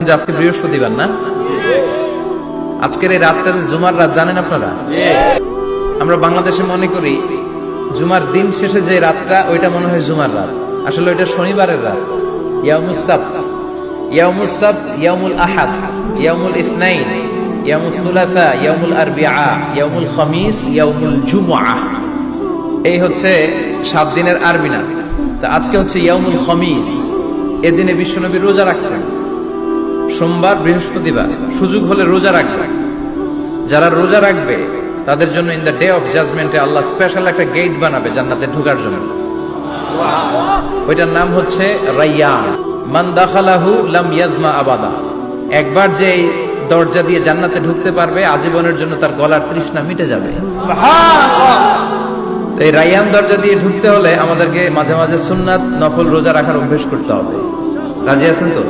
আজকে বৃহস্পতিবার না? আজকের এই রাতটা যে জুমার রাত জানেন আপনারা? আমরা বাংলাদেশে মনে করি জুমার দিন শেষে যে রাতটা ওইটা মনে হয় জুমার রাত, আসলে ওইটা শনিবারের রাত। ইয়াউমুস সাবত, ইয়াউমুস সাবত, ইয়াউমুল আহাদ, ইয়াউমুল ইসনাইন, ইয়াউমুল সুলাসা, ইয়াউমুল আরবিআ, ইয়াউমুল খামিস, ইয়াউমুল জুমআ। এই হচ্ছে 7 দিনের আরবি নাম। তা আজকে হচ্ছে ইয়াউমুল খামিস। এদিনে বিশ্বনবী রোজা রাখতেন। সোমবার, বৃহস্পতিবার সুযোগ হলে রোজা রাখবে। যারা রোজা রাখবে তাদের জন্য ইন দ্য ডে অফ জাজমেন্টে আল্লাহ স্পেশাল একটা গেট বানাবে জান্নাতে ঢোকার জন্য। ওইটার নাম হচ্ছে রাইয়ান। মান দাখালাহু লাম ইয়াজমা আবাদা। একবার যে এই দরজা দিয়ে জান্নাতে ঢুকতে পারবে আজীবনের জন্য তার গলার তৃষ্ণা মিটে যাবে। তো এই রাইয়ান দরজা দিয়ে ঢুকতে হলে আমাদেরকে মাঝে মাঝে সুন্নাত নফল রোজা রাখার অভ্যেস করতে হবে। রাজি আছেন তো?